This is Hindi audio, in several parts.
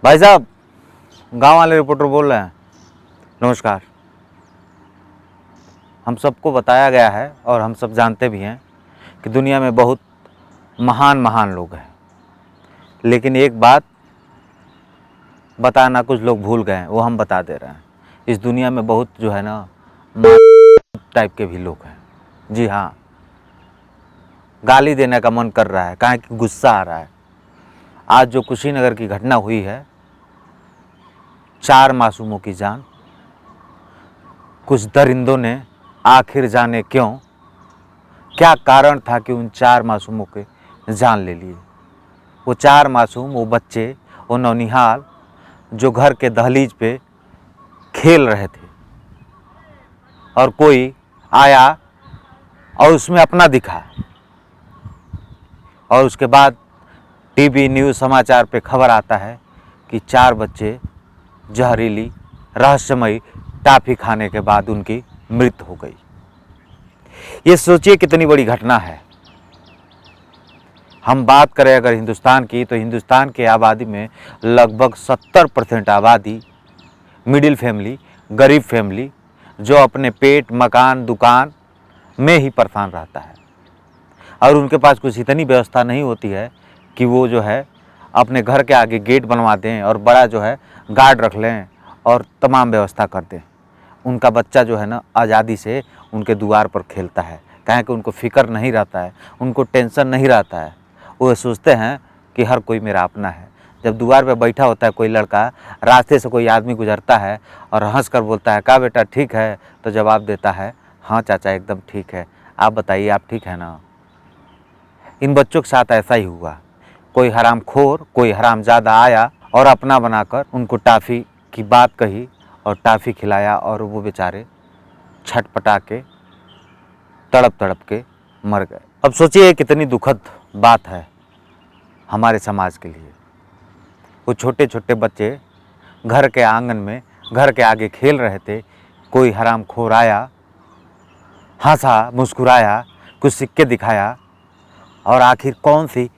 भाई साहब, गांव वाले रिपोर्टर बोल रहे हैं। नमस्कार। हम सबको बताया गया है और हम सब जानते भी हैं कि दुनिया में बहुत महान महान लोग हैं, लेकिन एक बात बताना कुछ लोग भूल गए हैं, वो हम बता दे रहे हैं। इस दुनिया में बहुत जो है ना टाइप के भी लोग हैं। जी हाँ, गाली देने का मन कर रहा है, काहे कि गुस्सा आ रहा है। आज जो कुशीनगर की घटना हुई है, 4 मासूमों की जान, कुछ दरिंदों ने आखिर जाने क्यों, क्या कारण था कि उन 4 मासूमों के जान ले लिए। वो 4 मासूम, वो बच्चे, वो नौनिहाल जो घर के दहलीज पे खेल रहे थे और कोई आया और उसमें अपना दिखा, और उसके बाद टीवी न्यूज़ समाचार पे खबर आता है कि 4 बच्चे जहरीली रहस्यमयी टाफी खाने के बाद उनकी मृत्यु हो गई। ये सोचिए कितनी बड़ी घटना है। हम बात करें अगर हिंदुस्तान की, तो हिंदुस्तान के आबादी में लगभग 70% आबादी मिडिल फैमिली, गरीब फैमिली, जो अपने पेट, मकान, दुकान में ही परेशान रहता है, और उनके पास कुछ इतनी व्यवस्था नहीं होती है कि वो जो है अपने घर के आगे गेट बनवा दें और बड़ा जो है गार्ड रख लें और तमाम व्यवस्था कर दें। उनका बच्चा जो है ना आज़ादी से उनके द्वार पर खेलता है, कहें कि उनको फ़िक्र नहीं रहता है, उनको टेंशन नहीं रहता है। वो सोचते हैं कि हर कोई मेरा अपना है। जब द्वार पे बैठा होता है कोई लड़का, रास्ते से कोई आदमी गुजरता है और हंस कर बोलता है, का बेटा ठीक है, तो जवाब देता है, हाँ चाचा एकदम ठीक है, आप बताइए आप ठीक है ना। इन बच्चों के साथ ऐसा ही हुआ। कोई हरामखोर, कोई हरामजादा आया और अपना बनाकर उनको टाफ़ी की बात कही और टाफ़ी खिलाया, और वो बेचारे छटपटा के तड़प तड़प के मर गए। अब सोचिए कितनी दुखद बात है हमारे समाज के लिए। वो छोटे छोटे बच्चे घर के आंगन में, घर के आगे खेल रहे थे, कोई हरामखोर आया, हंसा, मुस्कुराया, कुछ सिक्के दिखाया, और आखिर कौन सी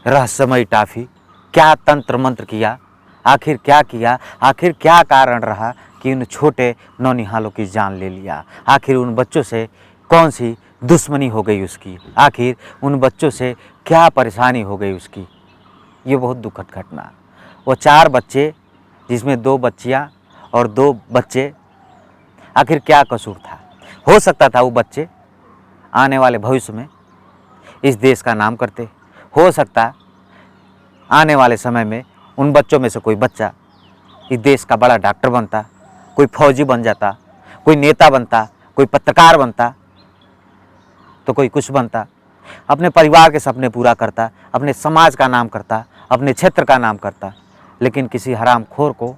रहस्यमयी टाफी, क्या तंत्र मंत्र किया, आखिर क्या किया, आखिर क्या कारण रहा कि उन छोटे नौनिहालों की जान ले लिया। आखिर उन बच्चों से कौन सी दुश्मनी हो गई उसकी, आखिर उन बच्चों से क्या परेशानी हो गई उसकी। ये बहुत दुखद घटना। वो 4 बच्चे, जिसमें 2 बच्चियाँ और 2 बच्चे, आखिर क्या कसूर था। हो सकता था वो बच्चे आने वाले भविष्य में इस देश का नाम करते। हो सकता आने वाले समय में उन बच्चों में से कोई बच्चा इस देश का बड़ा डॉक्टर बनता, कोई फौजी बन जाता, कोई नेता बनता, कोई पत्रकार बनता, तो कोई कुछ बनता, अपने परिवार के सपने पूरा करता, अपने समाज का नाम करता, अपने क्षेत्र का नाम करता। लेकिन किसी हरामखोर को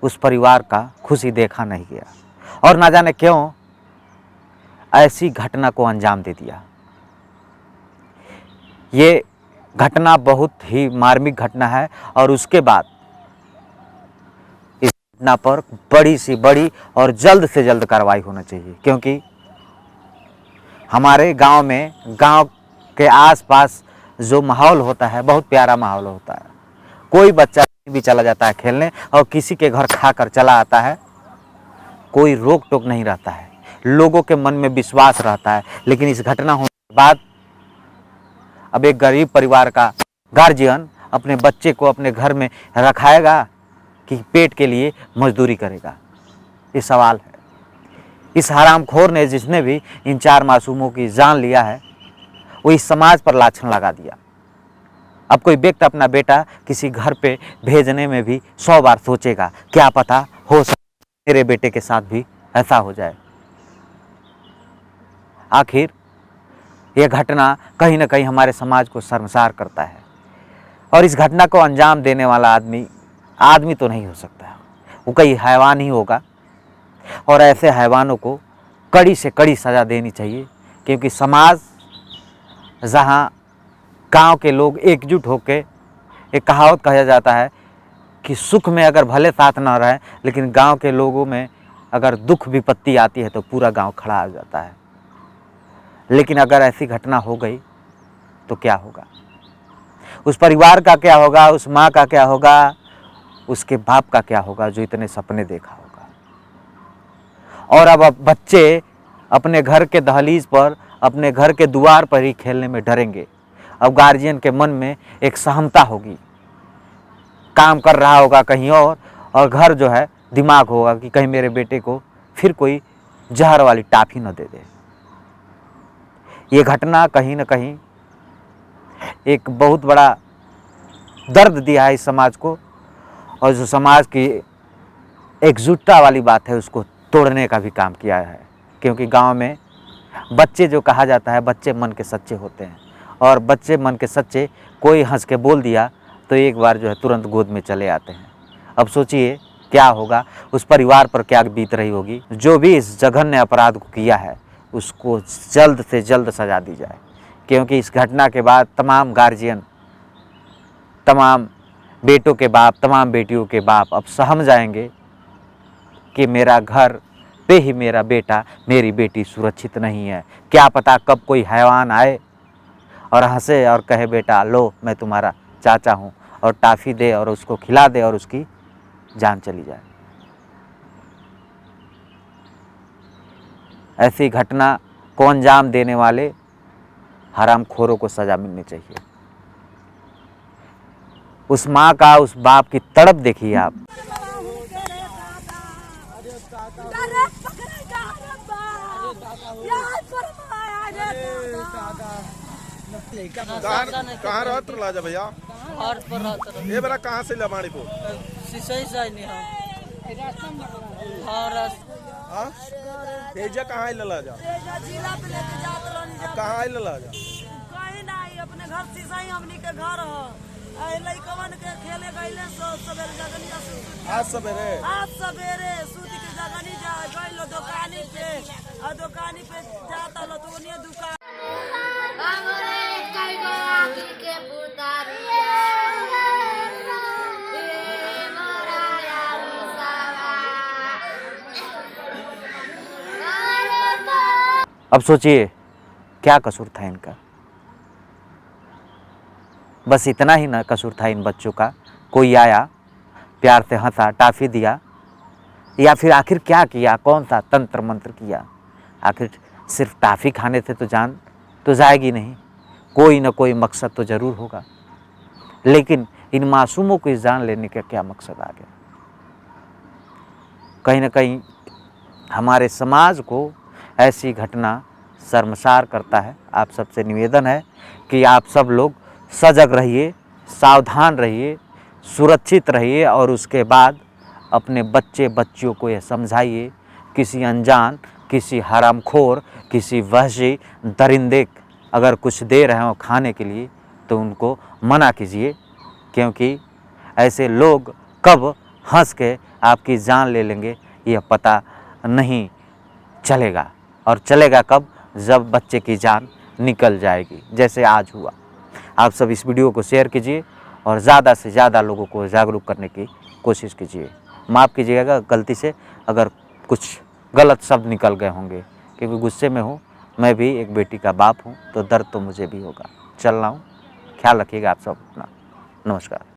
उस परिवार का खुशी देखा नहीं गया, और ना जाने क्यों ऐसी घटना को अंजाम दे दिया। ये घटना बहुत ही मार्मिक घटना है, और उसके बाद इस घटना पर बड़ी से बड़ी और जल्द से जल्द कार्रवाई होना चाहिए, क्योंकि हमारे गांव में, गांव के आसपास जो माहौल होता है बहुत प्यारा माहौल होता है। कोई बच्चा भी चला जाता है खेलने और किसी के घर खाकर चला आता है, कोई रोक टोक नहीं रहता है, लोगों के मन में विश्वास रहता है। लेकिन इस घटना होने के बाद अब एक गरीब परिवार का गार्जियन अपने बच्चे को अपने घर में रखाएगा कि पेट के लिए मजदूरी करेगा, ये सवाल है। इस हरामखोर ने, जिसने भी इन 4 मासूमों की जान लिया है, वो इस समाज पर लाछन लगा दिया। अब कोई व्यक्ति अपना बेटा किसी घर पे भेजने में भी 100 बार सोचेगा, क्या पता हो सकता मेरे बेटे के साथ भी ऐसा हो जाए। आखिर यह घटना कहीं ना कहीं हमारे समाज को शर्मसार करता है, और इस घटना को अंजाम देने वाला आदमी तो नहीं हो सकता, वो कोई हैवान ही होगा। और ऐसे हैवानों को कड़ी से कड़ी सज़ा देनी चाहिए, क्योंकि समाज जहाँ गांव के लोग एकजुट होकर, एक कहावत कहा जाता है कि सुख में अगर भले साथ ना रहे, लेकिन गांव के लोगों में अगर दुख विपत्ति आती है तो पूरा गांव खड़ा हो जाता है। लेकिन अगर ऐसी घटना हो गई तो क्या होगा? उस परिवार का क्या होगा? उस माँ का क्या होगा? उसके बाप का क्या होगा जो इतने सपने देखा होगा? और अब बच्चे अपने घर के दहलीज पर, अपने घर के द्वार पर ही खेलने में डरेंगे। अब गार्जियन के मन में एक सहमता होगी, काम कर रहा होगा कहीं और घर जो है दिमाग होगा कि कहीं मेरे बेटे को फिर कोई जहर वाली टाफी न दे दे। ये घटना कहीं न कहीं एक बहुत बड़ा दर्द दिया है इस समाज को, और जो समाज की एकजुटता वाली बात है उसको तोड़ने का भी काम किया है। क्योंकि गांव में बच्चे जो कहा जाता है, बच्चे मन के सच्चे होते हैं, और बच्चे मन के सच्चे कोई हंस के बोल दिया तो एक बार जो है तुरंत गोद में चले आते हैं। अब सोचिए क्या होगा, उस परिवार पर क्या बीत रही होगी। जो भी इस जघन्य अपराध को किया है उसको जल्द से जल्द सजा दी जाए, क्योंकि इस घटना के बाद तमाम गार्जियन, तमाम बेटों के बाप, तमाम बेटियों के बाप अब समझ जाएंगे कि मेरा घर पे ही मेरा बेटा, मेरी बेटी सुरक्षित नहीं है। क्या पता कब कोई हैवान आए और हंसे और कहे बेटा लो मैं तुम्हारा चाचा हूँ, और टाफ़ी दे और उसको खिला दे और उसकी जान चली जाए। ऐसी घटना को अंजाम देने वाले हरामखोरों को सजा मिलनी चाहिए। उस माँ का, उस बाप की तड़प देखिए आप। कहाँ रहत रहा जा भैया? ये बड़ा कहाँ से लमाड़ी को? तेजा कहाँ आई लला जा? कहाँ आई लला जा? कहीं नहीं, अपने घर सीसा ही हमनी के घर हो। लइकवन के खेले गइले सवेरे जगनी आज सवेरे सूती के जगनी जा गइलो दुकानी पे, और दुकानी पे जाता लो तो उन्हीं दुकान अब सोचिए क्या कसूर था इनका। बस इतना ही ना कसूर था इन बच्चों का। कोई आया, प्यार से हंसा, टाफी दिया, या फिर आखिर क्या किया, कौन सा तंत्र मंत्र किया? आखिर सिर्फ टाफी खाने से तो जान तो जाएगी नहीं, कोई ना कोई मकसद तो ज़रूर होगा। लेकिन इन मासूमों को इस जान लेने का क्या मकसद आ गया? कहीं ना कहीं हमारे समाज को ऐसी घटना शर्मसार करता है। आप सबसे निवेदन है कि आप सब लोग सजग रहिए, सावधान रहिए, सुरक्षित रहिए, और उसके बाद अपने बच्चे बच्चियों को यह समझाइए किसी अनजान, किसी हरामखोर, किसी वहशी दरिंदे अगर कुछ दे रहे हो खाने के लिए तो उनको मना कीजिए, क्योंकि ऐसे लोग कब हंस के आपकी जान ले लेंगे यह पता नहीं चलेगा। और चलेगा कब? जब बच्चे की जान निकल जाएगी, जैसे आज हुआ। आप सब इस वीडियो को शेयर कीजिए और ज़्यादा से ज़्यादा लोगों को जागरूक करने की कोशिश कीजिए। माफ़ कीजिएगा गलती से अगर कुछ गलत शब्द निकल गए होंगे, क्योंकि गुस्से में हूँ। मैं भी एक बेटी का बाप हूँ, तो दर्द तो मुझे भी होगा। चल रहा हूँ, ख्याल रखिएगा आप सब अपना। नमस्कार।